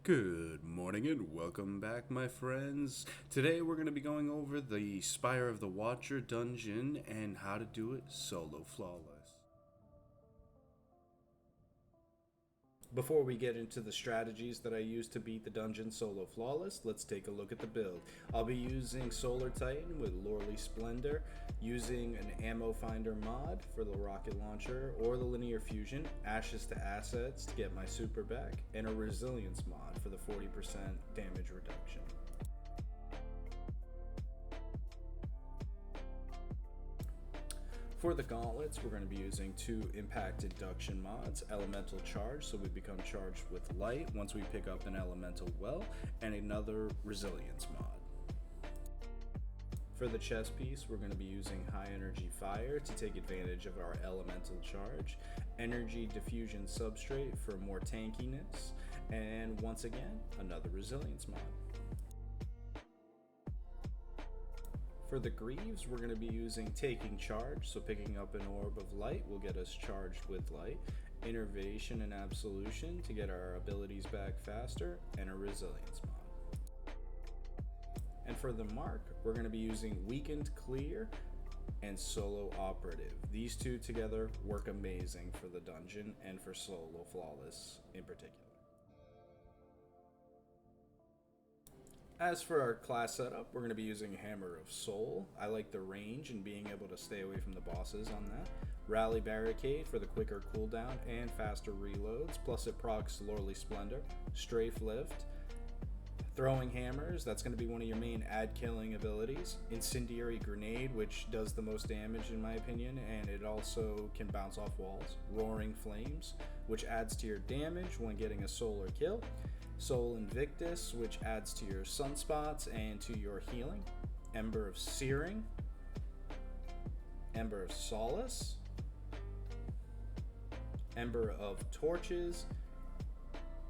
Good morning and welcome back, my friends. Today we're going to be going over the Spire of the Watcher dungeon and how to do it solo flawless. Before we get into the strategies that I use to beat the dungeon solo flawless, let's take a look at the build. I'll be using Solar Titan with LORELEY Splendor, using an ammo finder mod for the rocket launcher or the linear fusion, ashes to assets to get my super back, and a resilience mod for the 40% damage reduction. For the gauntlets, we're going to be using two impact induction mods, elemental charge, so we become charged with light once we pick up an elemental well, and another resilience mod. For the chest piece, we're going to be using high energy fire to take advantage of our elemental charge, energy diffusion substrate for more tankiness, and once again, another resilience mod. For the greaves, we're going to be using taking charge, so picking up an orb of light will get us charged with light, innervation and absolution to get our abilities back faster, and a resilience mod. And for the mark, we're going to be using weakened clear and solo operative. These two together work amazing for the dungeon and for solo flawless in particular. As for our class setup, we're going to be using Hammer of Soul. I like the range and being able to stay away from the bosses on that. Rally Barricade for the quicker cooldown and faster reloads, plus it procs LORELEY Splendor. Strafe Lift. Throwing Hammers, that's going to be one of your main ad-killing abilities. Incendiary Grenade, which does the most damage in my opinion, and it also can bounce off walls. Roaring Flames, which adds to your damage when getting a solar kill. Soul Invictus, which adds to your sunspots and to your healing. Ember of Searing. Ember of Solace. Ember of Torches.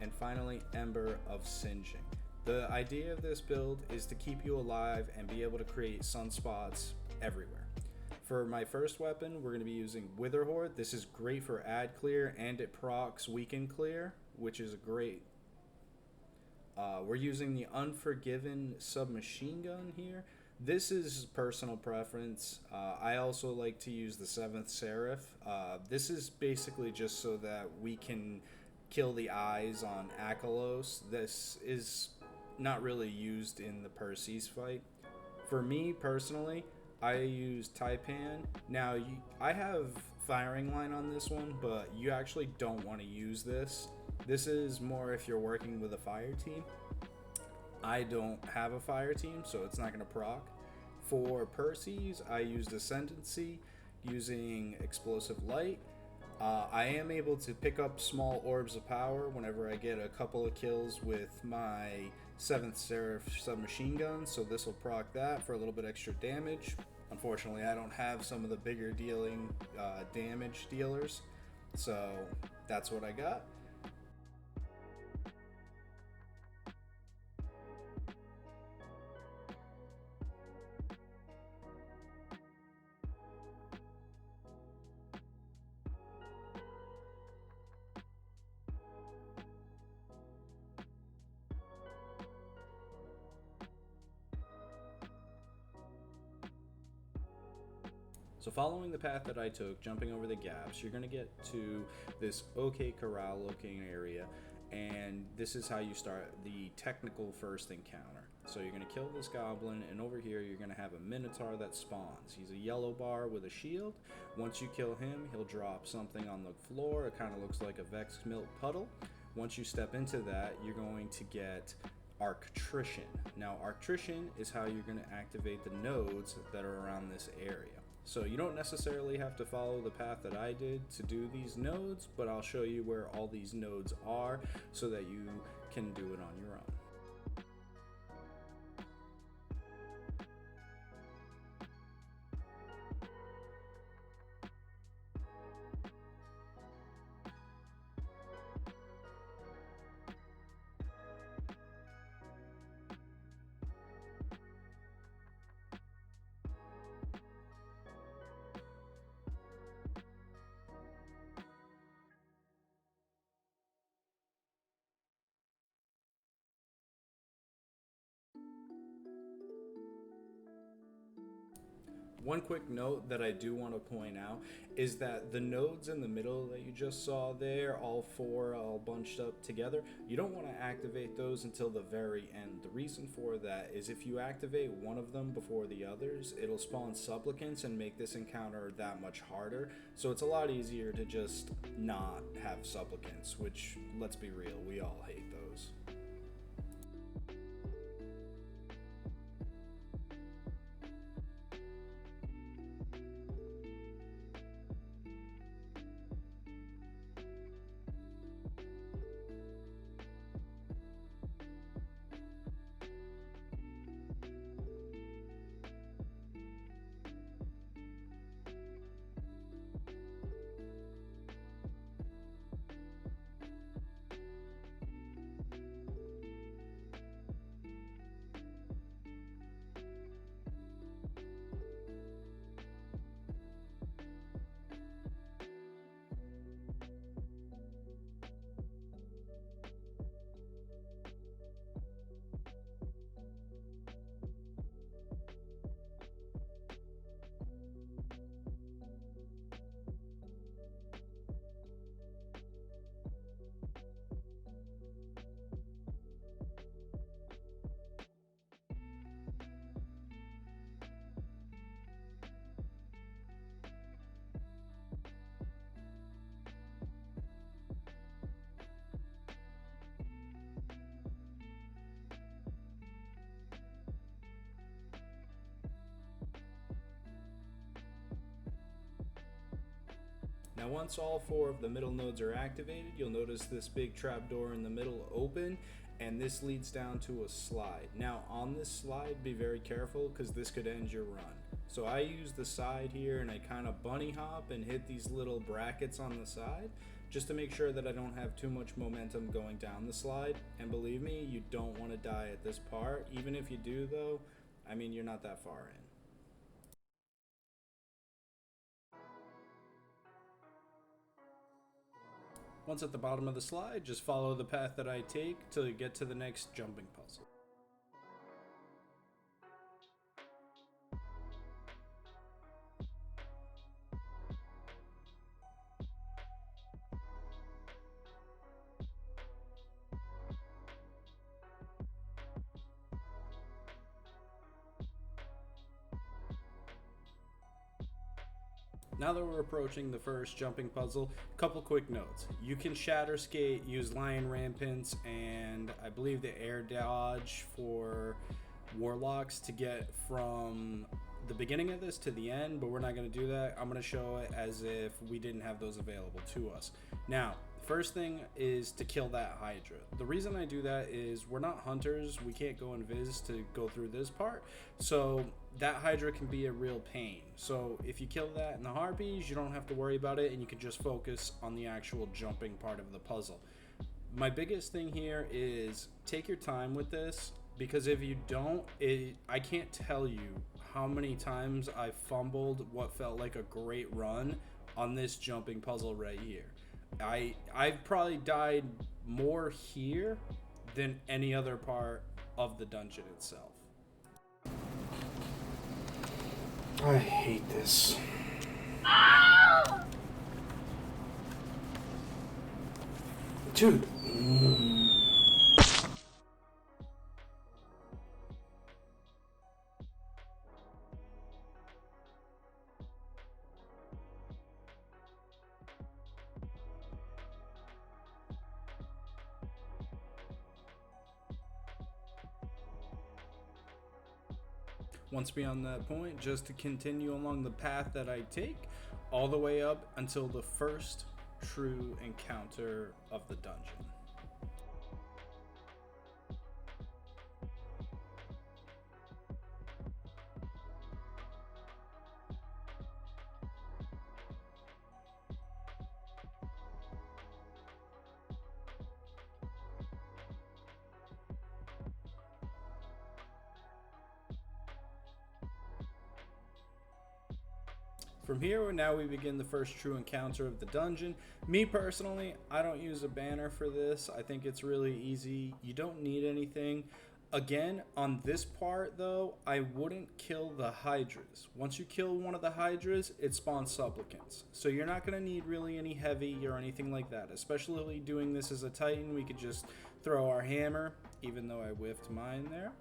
And finally, Ember of Singeing. The idea of this build is to keep you alive and be able to create sunspots everywhere. For my first weapon, we're going to be using Wither Horde. This is great for ad clear and it procs weaken clear, which is a great. We're using the Unforgiven submachine gun here. This is personal preference. I also like to use the 7th SERAPH. This is basically just so that we can kill the eyes on Akalos. This is not really used in the Perseus fight. For me personally, I use Taipan. Now, I have firing line on this one, but you actually don't want to use this. This is more if you're working with a fire team. I don't have a fire team, so it's not going to proc. For Perseus, I used Ascendancy using Explosive Light. I am able to pick up small orbs of power whenever I get a couple of kills with my 7th SERAPH submachine gun, so this will proc that for a little bit extra damage. Unfortunately, I don't have some of the bigger dealing damage dealers, so that's what I got. So following the path that I took, jumping over the gaps, you're going to get to this OK Corral looking area, and this is how you start the technical first encounter. So you're going to kill this goblin, and over here you're going to have a minotaur that spawns. He's a yellow bar with a shield. Once you kill him, he'll drop something on the floor. It kind of looks like a Vex milk puddle. Once you step into that, you're going to get Arctrician. Now Arctrician is how you're going to activate the nodes that are around this area. So you don't necessarily have to follow the path that I did to do these nodes, but I'll show you where all these nodes are so that you can do it on your own. One quick note that I do want to point out is that the nodes in the middle that you just saw there, all four all bunched up together, you don't want to activate those until the very end. The reason for that is if you activate one of them before the others, it'll spawn supplicants and make this encounter that much harder. So it's a lot easier to just not have supplicants, which, let's be real, we all hate those. Now once all four of the middle nodes are activated, you'll notice this big trapdoor in the middle open, and this leads down to a slide. Now on this slide, be very careful because this could end your run. So I use the side here and I kind of bunny hop and hit these little brackets on the side just to make sure that I don't have too much momentum going down the slide. And believe me, you don't want to die at this part. Even if you do though, I mean, you're not that far in. Once at the bottom of the slide, just follow the path that I take till you get to the next jumping puzzle. Now that we're approaching the first jumping puzzle, couple quick notes. You can shatter skate, use lion rampants, and I believe the air dodge for warlocks to get from the beginning of this to the end, but we're not going to do that. I'm going to show it as if we didn't have those available to us. Now, first thing is to kill that Hydra. The reason I do that is we're not hunters. We can't go invis to go through this part. So that Hydra can be a real pain. So if you kill that in the harpies, you don't have to worry about it and you can just focus on the actual jumping part of the puzzle. My biggest thing here is take your time with this, because if you don't, I can't tell you how many times I fumbled what felt like a great run on this jumping puzzle right here. I've probably died more here than any other part of the dungeon itself. I hate this. Dude. Once beyond that point, just to continue along the path that I take, all the way up until the first true encounter of the dungeon. From here, now we begin the first true encounter of the dungeon. Me personally, I don't use a banner for this. I think it's really easy. You don't need anything. Again, on this part though, I wouldn't kill the hydras. Once you kill one of the hydras, it spawns supplicants. So you're not going to need really any heavy or anything like that. Especially doing this as a titan, we could just throw our hammer, even though I whiffed mine there.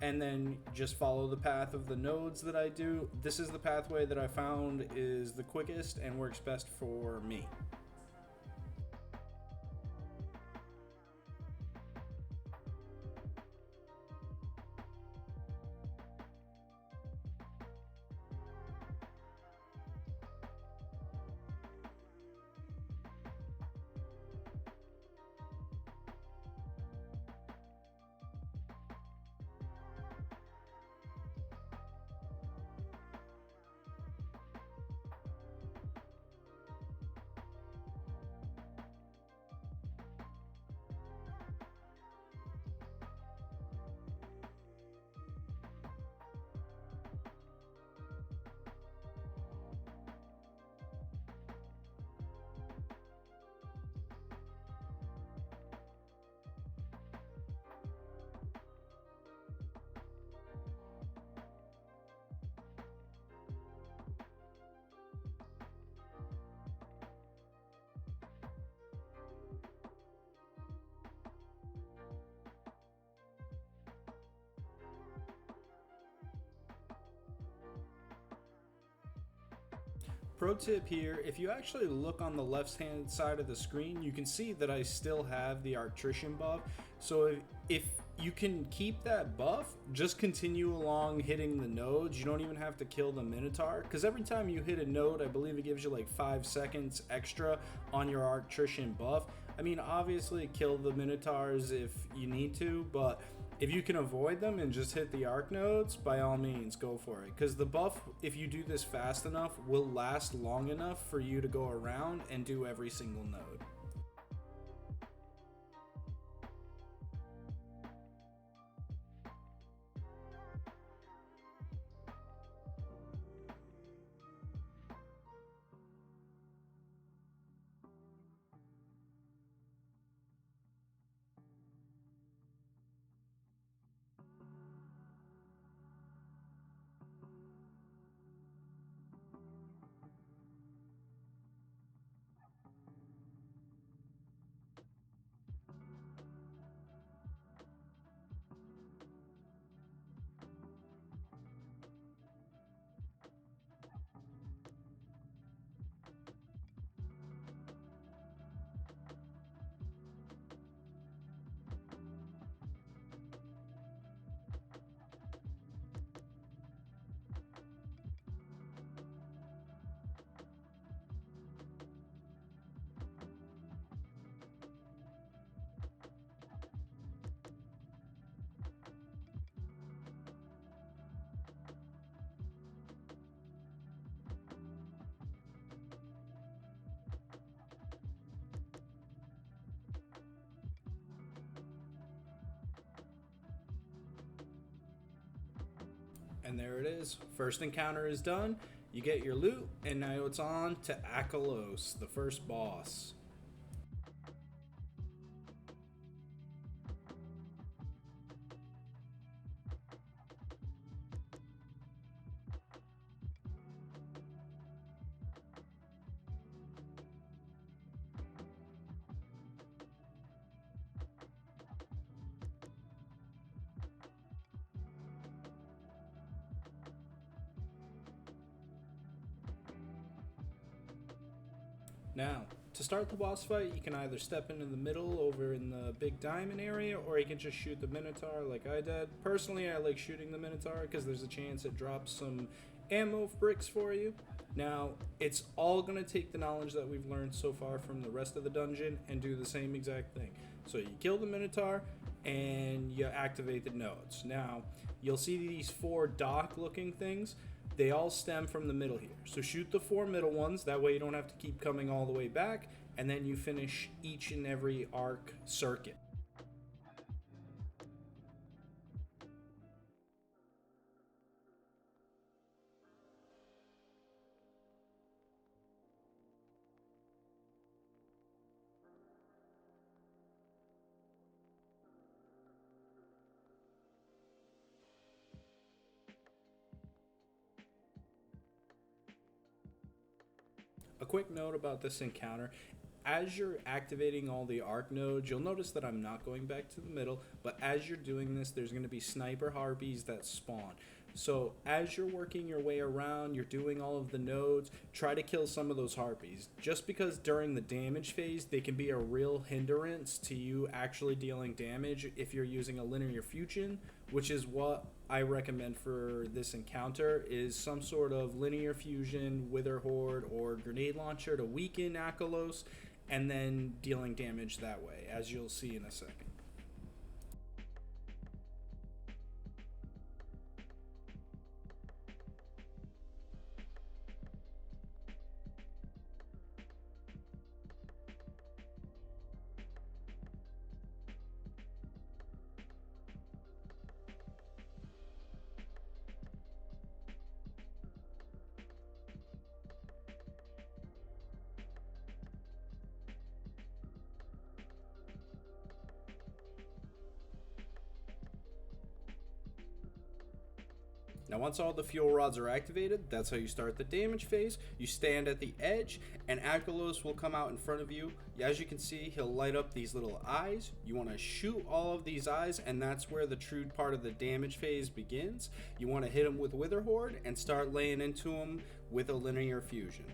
And then just follow the path of the nodes that I do. This is the pathway that I found is the quickest and works best for me. Pro tip here, if you actually look on the left hand side of the screen, you can see that I still have the Arctrician buff. So if you can keep that buff, just continue along hitting the nodes. You don't even have to kill the Minotaur, because every time you hit a node, I believe it gives you like 5 seconds extra on your Arctrician buff. I mean, obviously kill the Minotaurs if you need to, but if you can avoid them and just hit the arc nodes, by all means, go for it. Because the buff, if you do this fast enough, will last long enough for you to go around and do every single node. And there it is. First encounter is done. You get your loot, and now it's on to Akalos, the first boss. Now, to start the boss fight, you can either step into the middle over in the big diamond area, or you can just shoot the Minotaur like I did. Personally, I like shooting the Minotaur because there's a chance it drops some ammo bricks for you. Now, it's all going to take the knowledge that we've learned so far from the rest of the dungeon and do the same exact thing. So you kill the Minotaur and you activate the nodes. Now, you'll see these 4 dock looking things. They all stem from the middle here. So shoot the 4 middle ones, that way you don't have to keep coming all the way back, and then you finish each and every arc circuit. A quick note about this encounter. As you're activating all the arc nodes, you'll notice that I'm not going back to the middle, but as you're doing this, there's going to be sniper harpies that spawn. So as you're working your way around, you're doing all of the nodes, try to kill some of those harpies. Just because during the damage phase, they can be a real hindrance to you actually dealing damage if you're using a linear fusion, which is what I recommend for this encounter, is some sort of linear fusion, wither horde, or grenade launcher to weaken Akalos, and then dealing damage that way, as you'll see in a second. Now once all the fuel rods are activated, that's how you start the damage phase. You stand at the edge and Akalos will come out in front of you. As you can see, he'll light up these little eyes. You want to shoot all of these eyes, and that's where the true part of the damage phase begins. You want to hit him with Wither Horde and start laying into him with a linear fusion.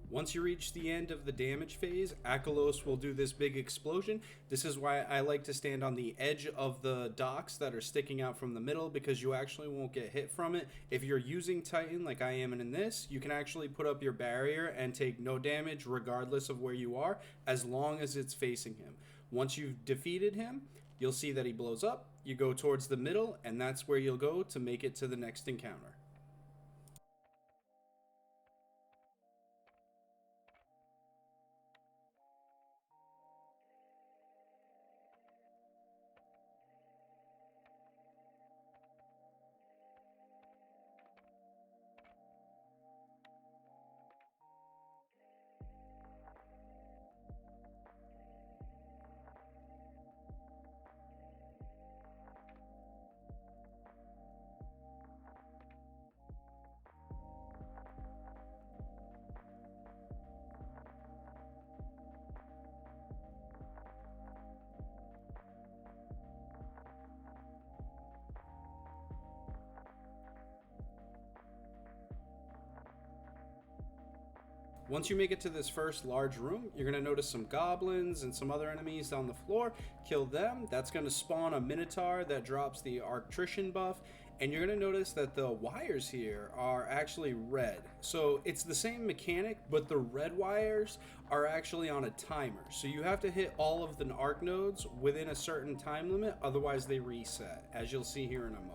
Once you reach the end of the damage phase, Akalos will do this big explosion. This is why I like to stand on the edge of the docks that are sticking out from the middle, because you actually won't get hit from it. If you're using Titan like I am in this, you can actually put up your barrier and take no damage regardless of where you are, as long as it's facing him. Once you've defeated him, you'll see that he blows up. You go towards the middle, and that's where you'll go to make it to the next encounter. Once you make it to this first large room, you're going to notice some goblins and some other enemies on the floor. Kill them. That's going to spawn a Minotaur that drops the Arctrician buff. And you're going to notice that the wires here are actually red. So it's the same mechanic, but the red wires are actually on a timer. So you have to hit all of the arc nodes within a certain time limit, otherwise they reset, as you'll see here in a moment.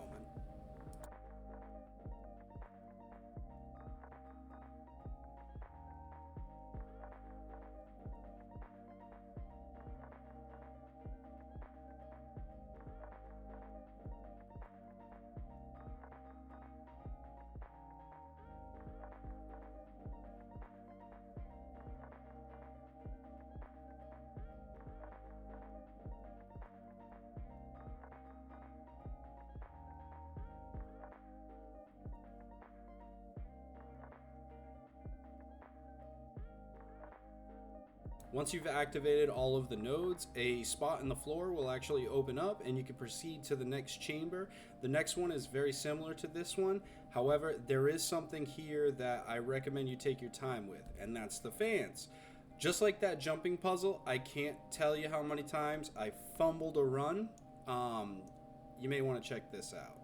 Once you've activated all of the nodes, a spot in the floor will actually open up and you can proceed to the next chamber. The next one is very similar to this one. However, there is something here that I recommend you take your time with, and that's the fans. Just like that jumping puzzle, I can't tell you how many times I fumbled a run. You may want to check this out.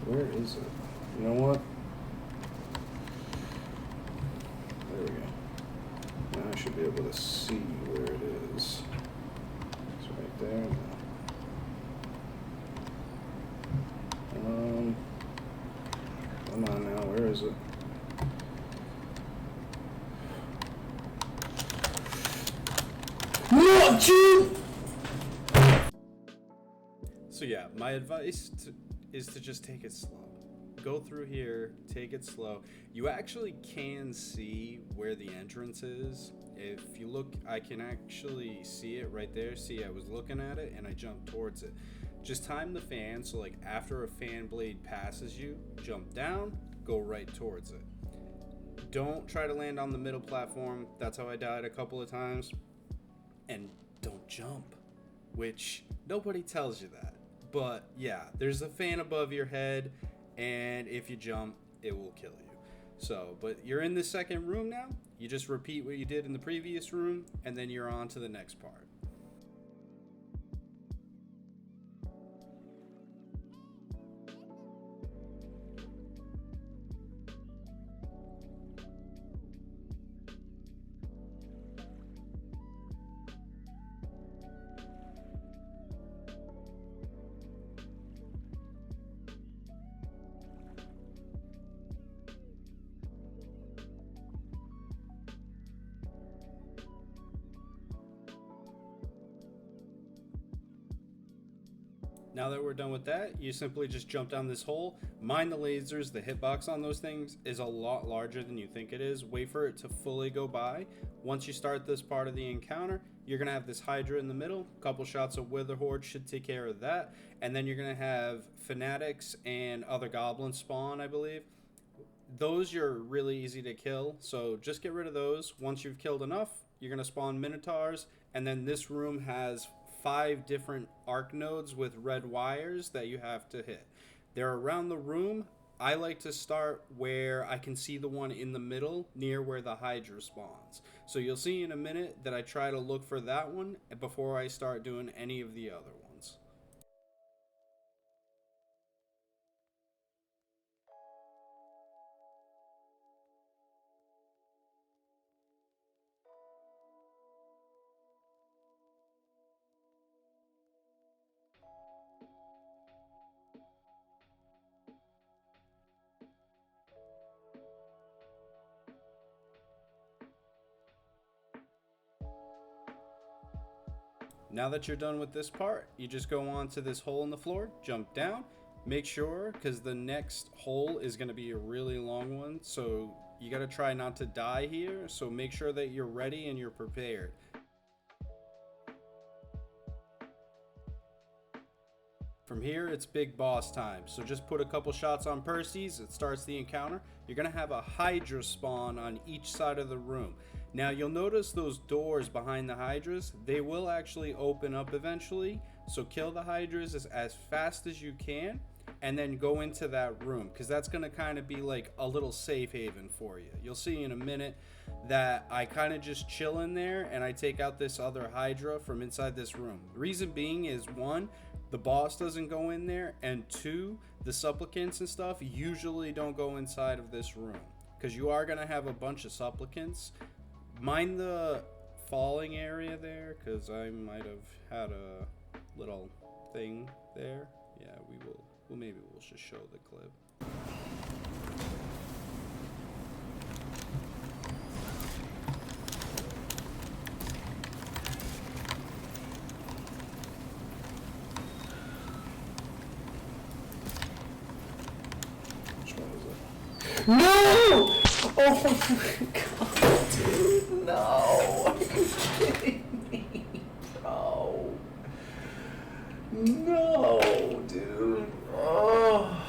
Where is it? You know what? There we go. Now I should be able to see where it is. It's right there. Come on now, where is it? Not you! So yeah, my advice is to just take it slow. Go through here, take it slow. You actually can see where the entrance is. If you look, I can actually see it right there. See, I was looking at it and I jumped towards it. Just time the fan, so like after a fan blade passes you, jump down, go right towards it. Don't try to land on the middle platform. That's how I died a couple of times. And don't jump, which nobody tells you that. But yeah, there's a fan above your head, and if you jump, it will kill you. So, but you're in the second room now. You just repeat what you did in the previous room, and then you're on to the next part. Now that we're done with that, you simply just jump down this hole. Mind the lasers, the hitbox on those things is a lot larger than you think it is. Wait for it to fully go by. Once you start this part of the encounter, you're going to have this Hydra in the middle. A couple shots of Witherhorde should take care of that. And then you're going to have Fanatics and other goblins spawn, I believe. Those you're really easy to kill, so just get rid of those. Once you've killed enough, you're going to spawn Minotaurs. And then this room has 5 different arc nodes with red wires that you have to hit. They're around the room. I like to start where I can see the one in the middle near where the Hydra spawns. So you'll see in a minute that I try to look for that one before I start doing any of the other ones. Now that you're done with this part, you just go on to this hole in the floor, jump down, make sure, because the next hole is going to be a really long one, so you got to try not to die here, so make sure that you're ready and you're prepared. From here, it's big boss time, so just put a couple shots on Percy's, it starts the encounter. You're going to have a Hydra spawn on each side of the room. Now you'll notice those doors behind the Hydras, they will actually open up eventually, so kill the Hydras as fast as you can, and then go into that room, because that's going to kind of be like a little safe haven for you. You'll see in a minute that I kind of just chill in there, and I take out this other Hydra from inside this room. The reason being is, 1, the boss doesn't go in there, and 2, the supplicants and stuff usually don't go inside of this room, because you are going to have a bunch of supplicants. Mind the falling area there, because I might have had a little thing there. Yeah, maybe we'll just show the clip. Which one is it? No! Oh my god, dude, no! Are you kidding me, bro? No, dude. Oh.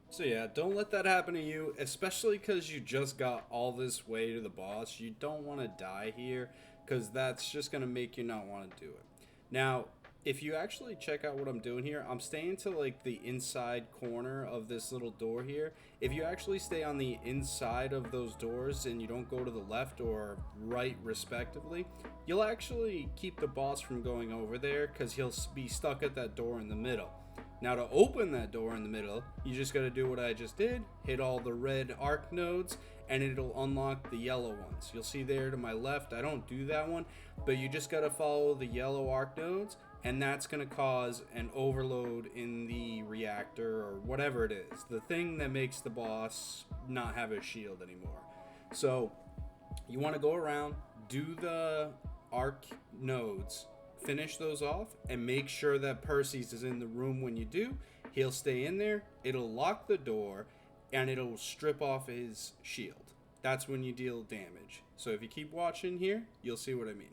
So yeah, don't let that happen to you, especially because you just got all this way to the boss. You don't want to die here, because that's just going to make you not want to do it. Now, if you actually check out what I'm doing here, I'm staying to like the inside corner of this little door here. If you actually stay on the inside of those doors and you don't go to the left or right respectively, you'll actually keep the boss from going over there, because he'll be stuck at that door in the middle. Now to open that door in the middle, you just got to do what I just did, hit all the red arc nodes, and it'll unlock the yellow ones. You'll see there to my left, I don't do that one, but you just got to follow the yellow arc nodes, and that's going to cause an overload in the reactor or whatever it is, the thing that makes the boss not have a shield anymore. So You want to go around, do the arc nodes, finish those off, and make sure that Perseus is in the room when you do. He'll stay in there, it'll lock the door, and it'll strip off his shield. That's when you deal damage. So if you keep watching here, you'll see what I mean.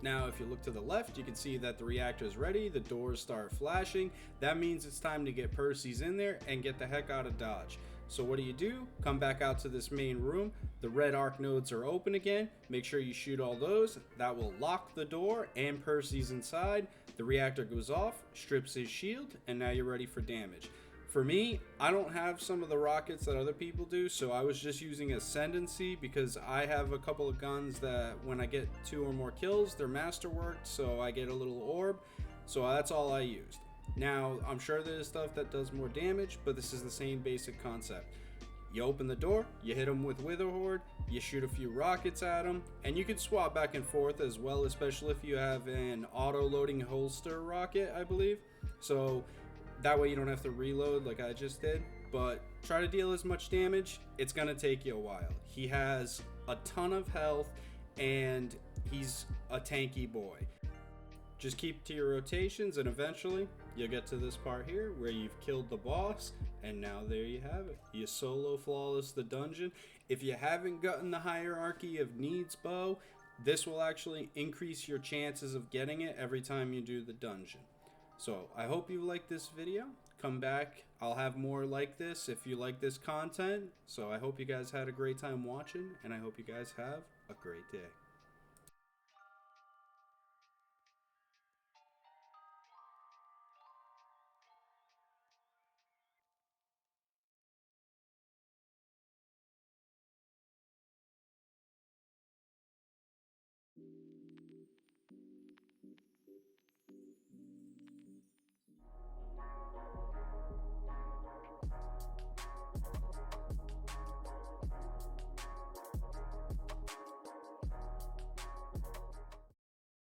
Now, if you look to the left, you can see that the reactor is ready. The doors start flashing. That means it's time to get Perseus in there and get the heck out of Dodge. So what do? Come back out to this main room. The red arc nodes are open again. Make sure you shoot all those. That will lock the door and Perseus inside. The reactor goes off, strips his shield, and now you're ready for damage. For me, I don't have some of the rockets that other people do, so I was just using Ascendancy because I have a couple of guns that when I get 2 or more kills, they're masterworked, so I get a little orb. So that's all I used. Now, I'm sure there's stuff that does more damage, but this is the same basic concept. You open the door, you hit them with Witherhoard, you shoot a few rockets at them, and you can swap back and forth as well, especially if you have an auto-loading holster rocket, I believe. So that way you don't have to reload like I just did, but try to deal as much damage. It's gonna take you a while. He has a ton of health and he's a tanky boy. Just keep to your rotations and eventually you'll get to this part here where you've killed the boss, and now there you have it. You solo flawless the dungeon. If you haven't gotten the hierarchy of needs bow, this will actually increase your chances of getting it every time you do the dungeon. So I hope you liked this video. Come back, I'll have more like this if you like this content. So I hope you guys had a great time watching, and I hope you guys have a great day.